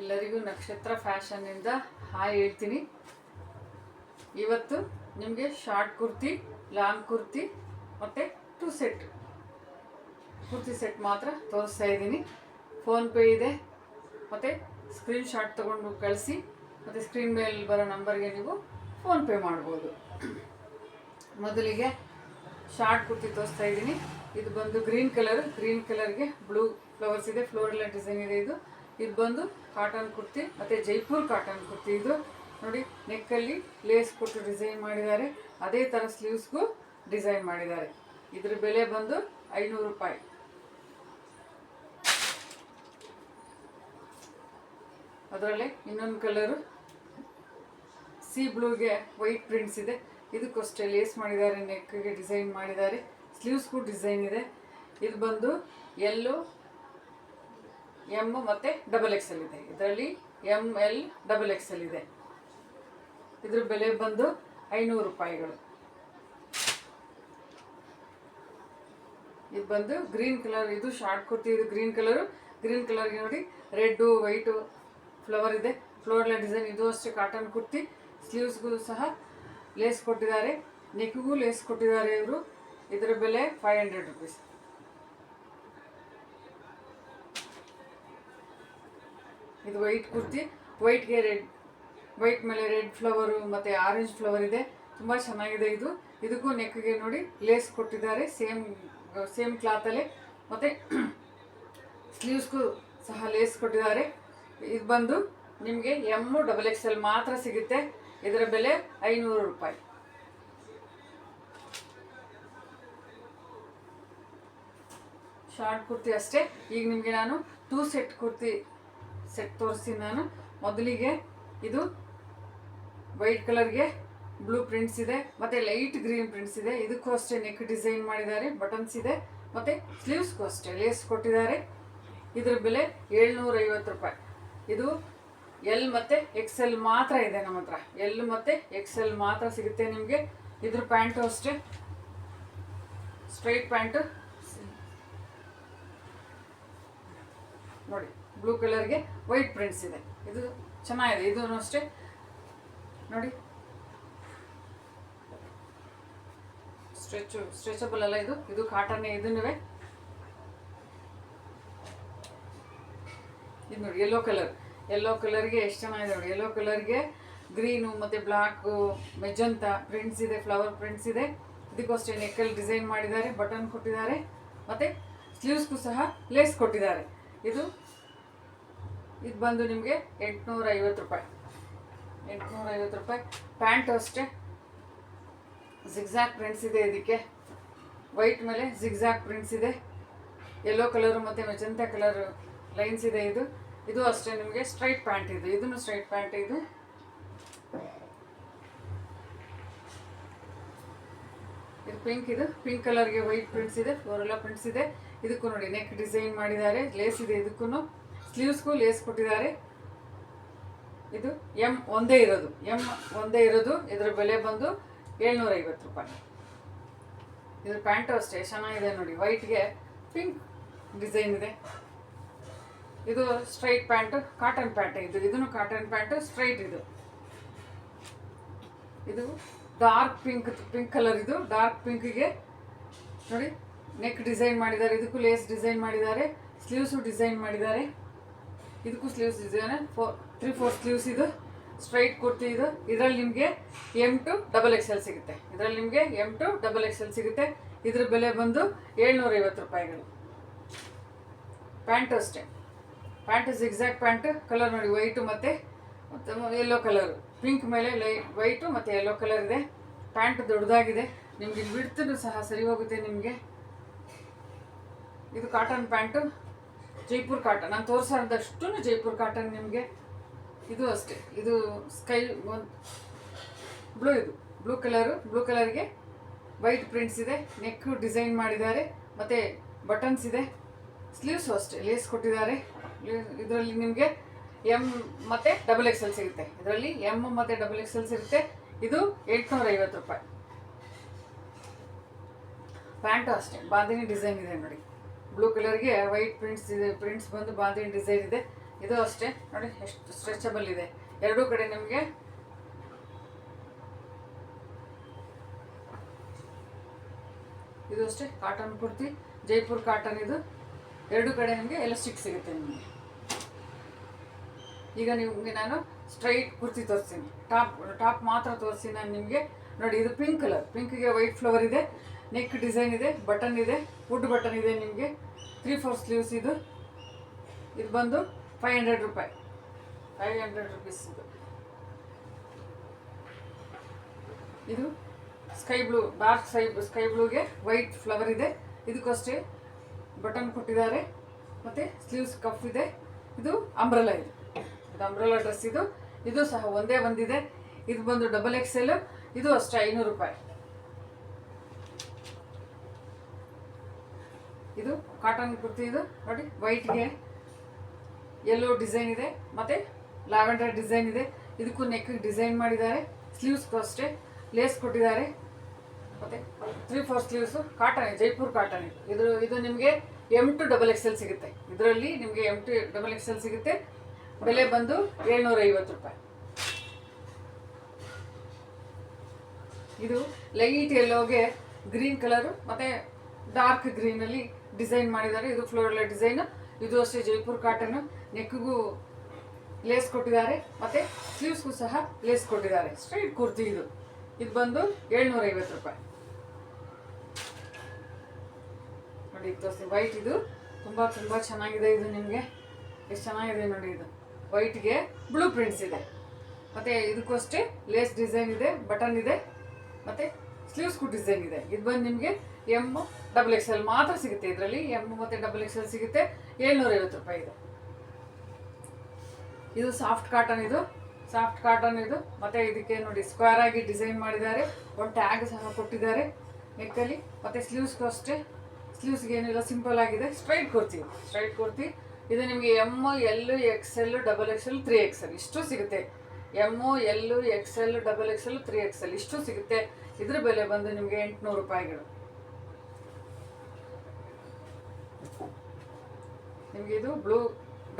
ಎಲ್ಲರಿಗೂ ನಕ್ಷತ್ರ ಫ್ಯಾಷನ್ನಿಂದ ಹಾಯ್ ಹೇಳ್ತೀನಿ. ಇವತ್ತು ನಿಮಗೆ ಶಾರ್ಟ್ ಕುರ್ತಿ, ಲಾಂಗ್ ಕುರ್ತಿ ಮತ್ತು 2 ಸೆಟ್ ಕುರ್ತಿ ಸೆಟ್ ಮಾತ್ರ ತೋರಿಸ್ತಾ ಇದ್ದೀನಿ. ಫೋನ್ಪೇ ಇದೆ ಮತ್ತು ಸ್ಕ್ರೀನ್ಶಾಟ್ ತೊಗೊಂಡು ಕಳಿಸಿ ಮತ್ತು ಸ್ಕ್ರೀನ್ ಮೇಲೆ ಬರೋ ನಂಬರ್ಗೆ ನೀವು ಫೋನ್ಪೇ ಮಾಡ್ಬೋದು. ಮೊದಲಿಗೆ ಶಾರ್ಟ್ ಕುರ್ತಿ ತೋರಿಸ್ತಾ ಇದ್ದೀನಿ. ಇದು ಬಂದು ಗ್ರೀನ್ ಕಲರ್ಗೆ ಬ್ಲೂ ಫ್ಲವರ್ಸ್ ಇದೆ, ಫ್ಲೋರಲ್ ಡಿಸೈನ್ ಇದೆ. ಇದು ಬಂದು ಕಾಟನ್ ಕುರ್ತಿ ಮತ್ತು ಜೈಪುರ್ ಕಾಟನ್ ಕುರ್ತಿ. ಇದು ನೋಡಿ, ನೆಕ್ಕಲ್ಲಿ ಲೇಸ್ ಕೊಟ್ಟು ಡಿಸೈನ್ ಮಾಡಿದ್ದಾರೆ, ಅದೇ ಥರ ಸ್ಲೀವ್ಸ್ಗೂ ಡಿಸೈನ್ ಮಾಡಿದ್ದಾರೆ. ಇದ್ರ ಬೆಲೆ ಬಂದು 500 ರೂಪಾಯಿ. ಅದರಲ್ಲೇ ಇನ್ನೊಂದು ಕಲರು ಸಿ ಬ್ಲೂಗೆ ವೈಟ್ ಪ್ರಿಂಟ್ಸ್ ಇದೆ. ಇದಕ್ಕೂ ಅಷ್ಟೇ ಲೇಸ್ ಮಾಡಿದ್ದಾರೆ, ನೆಕ್ಗೆ ಡಿಸೈನ್ ಮಾಡಿದ್ದಾರೆ, ಸ್ಲೀವ್ಸ್ಗೂ ಡಿಸೈನ್ ಇದೆ. ಇದು ಬಂದು ಎಲ್ಲೋ ಎಮ್ ಮತ್ತು XXL ಇದೆ. ಇದರಲ್ಲಿ ML XXL ಇದೆ. ಇದ್ರ ಬೆಲೆ ಬಂದು 500 ರೂಪಾಯಿಗಳು. ಇದು ಬಂದು ಗ್ರೀನ್ ಕಲರ್, ಇದು ಶಾರ್ಟ್ ಕುರ್ತಿ. ಇದು ಗ್ರೀನ್ ಕಲರ್ಗೆ ನೋಡಿ ರೆಡ್ಡು ವೈಟು ಫ್ಲವರ್ ಇದೆ, ಫ್ಲೋರಲ್ ಡಿಸೈನ್. ಇದು ಅಷ್ಟೇ ಕಾಟನ್ ಕುರ್ತಿ. ಸ್ಲೀವ್ಸ್ಗೂ ಸಹ ಲೇಸ್ ಕೊಟ್ಟಿದ್ದಾರೆ, ನೆಕ್ಗೂ ಲೇಸ್ ಕೊಟ್ಟಿದ್ದಾರೆ ಇವರು. ಇದರ ಬೆಲೆ 500 ರೂಪೀಸ್. ಇದು ವೈಟ್ ಕುರ್ತಿ, ವೈಟ್ಗೆ ವೈಟ್ ಮೇಲೆ ರೆಡ್ ಫ್ಲವರು ಮತ್ತು ಆರೆಂಜ್ ಫ್ಲವರ್ ಇದೆ, ತುಂಬ ಚೆನ್ನಾಗಿದೆ. ಇದಕ್ಕೂ ನೆಕ್ಗೆ ನೋಡಿ ಲೇಸ್ ಕೊಟ್ಟಿದ್ದಾರೆ, ಸೇಮ್ ಕ್ಲಾತಲ್ಲೇ. ಮತ್ತು ಸ್ಲೀವ್ಸ್ಗೂ ಸಹ ಲೇಸ್ ಕೊಟ್ಟಿದ್ದಾರೆ. ಇದು ಬಂದು ನಿಮಗೆ XXL ಮಾತ್ರ ಸಿಗುತ್ತೆ. ಇದರ ಬೆಲೆ 500 ರೂಪಾಯಿ. ಶಾರ್ಟ್ ಕುರ್ತಿ ಅಷ್ಟೇ. ಈಗ ನಿಮಗೆ ನಾನು 2 ಸೆಟ್ ಕುರ್ತಿ ಸೆಟ್ ತೋರಿಸ್ತೀನಿ ನಾನು. ಮೊದಲಿಗೆ ಇದು ವೈಟ್ ಕಲರ್ಗೆ ಬ್ಲೂ ಪ್ರಿಂಟ್ಸ್ ಇದೆ ಮತ್ತು ಲೈಟ್ ಗ್ರೀನ್ ಪ್ರಿಂಟ್ಸ್ ಇದೆ. ಇದಕ್ಕೂ ಅಷ್ಟೇ ನೆಕ್ ಡಿಸೈನ್ ಮಾಡಿದ್ದಾರೆ, ಬಟನ್ಸ್ ಇದೆ ಮತ್ತು ಸ್ಲೀವ್ಸ್ಗೂ ಅಷ್ಟೇ ಲೇಸ್ ಕೊಟ್ಟಿದ್ದಾರೆ. ಇದರ ಬೆಲೆ 750 ರೂಪಾಯಿ. ಇದು L ಮತ್ತು XL ಮಾತ್ರ ಇದೆ ನಮ್ಮ ಹತ್ರ. L ಮತ್ತು XL ಮಾತ್ರ ಸಿಗುತ್ತೆ ನಿಮಗೆ. ಇದ್ರ ಪ್ಯಾಂಟು ಅಷ್ಟೇ, ಸ್ಟ್ರೈಟ್ ಪ್ಯಾಂಟು ನೋಡಿ, ಬ್ಲೂ ಕಲರ್ಗೆ ವೈಟ್ ಪ್ರಿಂಟ್ಸ್ ಇದೆ. ಇದು ಚೆನ್ನಾಗಿದೆ. ಇದೂ ಅಷ್ಟೇ ನೋಡಿ, ಸ್ಟ್ರೆಚಬಲ್ ಅಲ್ಲ ಇದು ಕಾಟನ್ನೇ. ಇದನ್ನೂ ಇದು ನೋಡಿ, ಯೆಲ್ಲೋ ಕಲರ್ಗೆ ಎಷ್ಟು ಚೆನ್ನಾಗಿದೆ ನೋಡಿ. ಯೆಲ್ಲೋ ಕಲರ್ಗೆ ಗ್ರೀನು ಮತ್ತು ಬ್ಲ್ಯಾಕು ಮೆಜಂತ ಪ್ರಿಂಟ್ಸ್ ಇದೆ, ಫ್ಲವರ್ ಪ್ರಿಂಟ್ಸ್ ಇದೆ. ಇದಕ್ಕೋಸ್ಕರ ನೆಕ್ಕಲ್ಲಿ ಡಿಸೈನ್ ಮಾಡಿದ್ದಾರೆ, ಬಟನ್ ಕೊಟ್ಟಿದ್ದಾರೆ ಮತ್ತು ಸ್ಲೀವ್ಸ್ಗೂ ಸಹ ಲೇಸ್ ಕೊಟ್ಟಿದ್ದಾರೆ. ಇದು ಬಂದು ನಿಮಗೆ 850 ರೂಪಾಯಿ. 850 ರೂಪಾಯಿ. ಪ್ಯಾಂಟ್ ಅಷ್ಟೇ ಜಿಗ್ಜಾಗ್ ಪ್ರಿಂಟ್ಸ್ ಇದೆ. ಇದಕ್ಕೆ ವೈಟ್ ಮೇಲೆ ಜಿಗ್ಜಾಗ್ ಪ್ರಿಂಟ್ಸ್ ಇದೆ, ಯೆಲ್ಲೋ ಕಲರು ಮತ್ತು ಮೆಜಂತ ಕಲರ್ ಲೈನ್ಸ್ ಇದೆ. ಇದು ಅಷ್ಟೇ ನಿಮಗೆ ಸ್ಟ್ರೈಟ್ ಪ್ಯಾಂಟ್. ಇದನ್ನು ಸ್ಟ್ರೈಟ್ ಪ್ಯಾಂಟ್. ಇದು ಪಿಂಕ್ ಕಲರ್ಗೆ ವೈಟ್ ಪ್ರಿಂಟ್ಸ್ ಇದೆ, ಫ್ಲೋರಲ್ ಪ್ರಿಂಟ್ಸ್ ಇದೆ. ಇದಕ್ಕೂ ನೋಡಿ ನೆಕ್ ಡಿಸೈನ್ ಮಾಡಿದ್ದಾರೆ, ಲೇಸ್ ಇದೆ. ಇದಕ್ಕೂ ಸ್ಲೀವ್ಸ್ಗೂ ಲೇಸ್ ಕೊಟ್ಟಿದ್ದಾರೆ. ಇದು M ಒಂದೇ ಇರೋದು. ಇದರ ಬೆಲೆ ಬಂದು 750 ರೂಪಾಯಿ. ಇದ್ರ ಪ್ಯಾಂಟು ಅಷ್ಟೇ ಚೆನ್ನಾಗಿದೆ ನೋಡಿ, ವೈಟ್ಗೆ ಪಿಂಕ್ ಡಿಸೈನ್ ಇದೆ. ಇದು ಸ್ಟ್ರೈಟ್ ಪ್ಯಾಂಟು, ಕಾಟನ್ ಪ್ಯಾಂಟ್. ಇದನ್ನು ಕಾಟನ್ ಪ್ಯಾಂಟು ಸ್ಟ್ರೈಟ್. ಇದು ಡಾರ್ಕ್ ಪಿಂಕ್ ಕಲರ್. ಇದು ಡಾರ್ಕ್ ಪಿಂಕ್ಗೆ ನೋಡಿ ನೆಕ್ ಡಿಸೈನ್ ಮಾಡಿದ್ದಾರೆ, ಇದಕ್ಕೂ ಲೇಸ್ ಡಿಸೈನ್ ಮಾಡಿದ್ದಾರೆ, ಸ್ಲೀವ್ಸು ಡಿಸೈನ್ ಮಾಡಿದ್ದಾರೆ. ಇದಕ್ಕೂ ಸ್ಲೀವ್ಸ್ ಡಿಸೈನ್ 3/4 ಸ್ಲೀವ್ಸ್. ಇದು ಸ್ಟ್ರೈಟ್ ಕುರ್ತಿ. ಇದರಲ್ಲಿ ನಿಮಗೆ M to XXL ಸಿಗುತ್ತೆ. ಇದ್ರ ಬೆಲೆ ಬಂದು 750 ರೂಪಾಯಿಗಳು. ಪ್ಯಾಂಟು ಅಷ್ಟೇ, ಪ್ಯಾಂಟು ಜಿಗ್ಜಾಗ್ ಪ್ಯಾಂಟ್. ಕಲರ್ ನೋಡಿ, ವೈಟು ಮತ್ತು ಯೆಲ್ಲೋ ಕಲರು, ಪಿಂಕ್ ಮೇಲೆ ವೈಟು ಮತ್ತು ಯೆಲ್ಲೋ ಕಲರ್ ಇದೆ. ಪ್ಯಾಂಟ್ ದೊಡ್ಡದಾಗಿದೆ, ನಿಮಗೆ ಬಿಡ್ತೂ ಸಹ ಸರಿ ಹೋಗುತ್ತೆ ನಿಮಗೆ. ಇದು ಕಾಟನ್ ಪ್ಯಾಂಟು, ಜೈಪುರ್ ಕಾಟನ್. ನಾನು ತೋರಿಸೋದಷ್ಟು ಜೈಪುರ್ ಕಾಟನ್ ನಿಮಗೆ. ಇದು ಅಷ್ಟೇ. ಇದು ಸ್ಕೈ ಬ್ಲೂ. ಬ್ಲೂ ಕಲರ್ಗೆ ವೈಟ್ ಪ್ರಿಂಟ್ಸ್ ಇದೆ, ನೆಕ್ ಡಿಸೈನ್ ಮಾಡಿದ್ದಾರೆ ಮತ್ತು ಬಟನ್ಸ್ ಇದೆ. ಸ್ಲೀವ್ಸು ಅಷ್ಟೇ ಲೇಸ್ ಕೊಟ್ಟಿದ್ದಾರೆ. ಇದರಲ್ಲಿ ನಿಮಗೆ M ಮತ್ತು XXL ಸಿಗುತ್ತೆ. ಇದು 850 ರೂಪಾಯಿ. ಪ್ಯಾಂಟು ಅಷ್ಟೇ ಬಾಂದಿನಿ ಡಿಸೈನ್ ಇದೆ ನೋಡಿ. ಬ್ಲೂ ಕಲರ್ಗೆ ವೈಟ್ ಪ್ರಿಂಟ್ಸ್ ಬಂದು ಬಾಂದಿನಿ ಡಿಸೈನ್ ಇದೆ. ಇದು ಅಷ್ಟೇ ನೋಡಿ ಎಷ್ಟು ಸ್ಟ್ರೆಚಬಲ್ ಇದೆ ಎರಡೂ ಕಡೆ ನಿಮಗೆ. ಇದು ಅಷ್ಟೇ ಕಾಟನ್ ಕುರ್ತಿ, ಜೈಪುರ್ ಕಾಟನ್. ಇದು ಎರಡೂ ಕಡೆ ನಿಮಗೆ ಎಲಾಸ್ಟಿಕ್ ಸಿಗುತ್ತೆ ನಿಮಗೆ. ಈಗ ನಿಮಗೆ ನಾನು ಸ್ಟ್ರೈಟ್ ಕುರ್ತಿ ತೋರಿಸ್ತೀನಿ, ಟಾಪ್ ಮಾತ್ರ ತೋರಿಸಿ ನಾನು ನಿಮಗೆ. ನೋಡಿ ಇದು ಪಿಂಕ್ ಕಲರ್, ಪಿಂಕ್ಗೆ ವೈಟ್ ಫ್ಲವರ್ ಇದೆ, ನೆಕ್ ಡಿಸೈನ್ ಇದೆ, ಬಟನ್ ಇದೆ, ವುಡ್ ಬಟನ್ ಇದೆ ನಿಮಗೆ. 3/4 ಸ್ಲೀವ್ಸ್. ಇದು ಬಂದು 500 ರೂಪಾಯಿ, 500 ರುಪೀಸ್. ಇದು ಸ್ಕೈ ಬ್ಲೂ, ಡಾರ್ಕ್ ಸ್ಕೈ ಬ್ಲೂಗೆ ವೈಟ್ ಫ್ಲವರ್ ಇದೆ. ಇದಕ್ಕಷ್ಟೇ ಬಟನ್ ಕೊಟ್ಟಿದ್ದಾರೆ ಮತ್ತು ಸ್ಲೀವ್ಸ್ ಕಫ್ ಇದೆ. ಇದು ಅಂಬ್ರೆಲಾ, ಇದು ಅಂಬ್ರೆಲಾ ಡ್ರೆಸ್. ಇದು ಸಹ ಒಂದೇ ಬಂದಿದೆ. ಇದು ಬಂದು XXL. ಇದು ಅಷ್ಟೇ 500 ರೂಪಾಯಿ. ಇದು ಕಾಟನ್ ಕುರ್ತಿ. ಇದು ನೋಡಿ ವೈಟ್ಗೆ ಯೆಲ್ಲೋ ಡಿಸೈನ್ ಇದೆ ಮತ್ತು ಲ್ಯಾವೆಂಡರ್ ಡಿಸೈನ್ ಇದೆ. ಇದಕ್ಕೂ ನೆಕ್ ಡಿಸೈನ್ ಮಾಡಿದ್ದಾರೆ. ಸ್ಲೀವ್ಸ್ಗೂ ಅಷ್ಟೇ ಲೇಸ್ ಕೊಟ್ಟಿದ್ದಾರೆ ಮತ್ತು 3/4 ಸ್ಲೀವ್ಸು. Cotton, Jaipur cotton. ಇದು ನಿಮಗೆ M to XXL ಸಿಗುತ್ತೆ. ಇದರಲ್ಲಿ ನಿಮಗೆ M to XXL ಸಿಗುತ್ತೆ. ಬೆಲೆ ಬಂದು 750 ರೂಪಾಯಿ. ಇದು ಲೈಟ್ ಯೆಲ್ಲೋಗೆ ಗ್ರೀನ್ ಕಲರು ಮತ್ತು ಡಾರ್ಕ್ ಗ್ರೀನಲ್ಲಿ ಡಿಸೈನ್ ಮಾಡಿದ್ದಾರೆ. ಇದು ಫ್ಲೋರಲ್ ಡಿಸೈನ್. ಇದು ಅಷ್ಟೇ ಜೈಪುರ್ ಕಾಟನ್ನು. ನೆಕ್ಗೂ ಲೇಸ್ ಕೊಟ್ಟಿದ್ದಾರೆ ಮತ್ತು ಸ್ಲೀವ್ಸ್ಗೂ ಸಹ ಲೇಸ್ ಕೊಟ್ಟಿದ್ದಾರೆ. ಸ್ಟ್ರೈಟ್ ಕುರ್ತಿ. ಇದು ಬಂದು 750 ರೂಪಾಯಿ. ನೋಡಿ ಇದು ತೋರಿಸಿ, ವೈಟ್. ಇದು ತುಂಬ ಚೆನ್ನಾಗಿದೆ. ಇದು ನಿಮಗೆ ಎಷ್ಟು ಚೆನ್ನಾಗಿದೆ ನೋಡಿ. ಇದು ವೈಟ್ಗೆ ಬ್ಲೂ ಪ್ರಿಂಟ್ಸ್ ಇದೆ ಮತ್ತು ಇದಕ್ಕೂ ಅಷ್ಟೇ ಲೇಸ್ ಡಿಸೈನ್ ಇದೆ, ಬಟನ್ ಇದೆ ಮತ್ತು ಸ್ಲೀವ್ಸ್ಗೂ ಡಿಸೈನ್ ಇದೆ. ಇದು ಬಂದು ನಿಮಗೆ M XXL ಮಾತ್ರ ಸಿಗುತ್ತೆ. ಇದರಲ್ಲಿ M ಮತ್ತು XXL ಸಿಗುತ್ತೆ. 750 ರೂಪಾಯಿ ಇದೆ. ಇದು ಸಾಫ್ಟ್ ಕಾಟನ್. ಸಾಫ್ಟ್ ಕಾಟನ್ ಮತ್ತು ಇದಕ್ಕೆ ನೋಡಿ ಸ್ಕ್ವೇರ್ ಆಗಿ ಡಿಸೈನ್ ಮಾಡಿದ್ದಾರೆ. ಒಂದು ಟ್ಯಾಗ್ ಸಹ ಕೊಟ್ಟಿದ್ದಾರೆ ನೆಕ್ಕಲ್ಲಿ. ಮತ್ತು ಸ್ಲೀವ್ಸ್ಗೂ ಅಷ್ಟೇ, ಸ್ಲೀವ್ಸ್ಗೆ ಏನಿಲ್ಲ, ಸಿಂಪಲ್ ಆಗಿದೆ. ಸ್ಟ್ರೈಟ್ ಕುರ್ತಿ. ಇದು ನಿಮಗೆ M, L, XL, XXL, 3XL ಇಷ್ಟು ಸಿಗುತ್ತೆ. M, L, XL, XXL, 3XL ಇಷ್ಟು ಸಿಗುತ್ತೆ. ಇದ್ರ ಬೆಲೆ ಬಂದು ನಿಮಗೆ 800 ರೂಪಾಯಿಗಳು. ನಿಮಗೆ ಇದು ಬ್ಲೂ,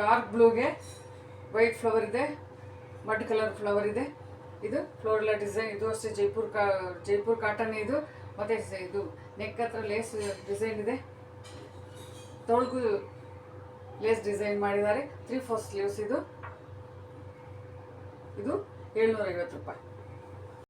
ಡಾರ್ಕ್ ಬ್ಲೂಗೆ ವೈಟ್ ಫ್ಲವರ್ ಇದೆ, ಮಡ್ ಕಲರ್ ಫ್ಲವರ್ ಇದೆ. ಇದು ಫ್ಲೋರಲ್ ಡಿಸೈನ್. ಇದು ಅಷ್ಟೇ ಜೈಪುರ್ ಕಾಟನ್. ಇದು ಮತ್ತು ಇದು ನೆಕ್ ಹತ್ರ ಲೇಸ್ ಡಿಸೈನ್ ಇದೆ, ತೊಳಗು ಲೇಸ್ ಡಿಸೈನ್ ಮಾಡಿದ್ದಾರೆ. 3/4 ಸ್ಲೀವ್ಸ್. ಇದು 750 ರೂಪಾಯಿ.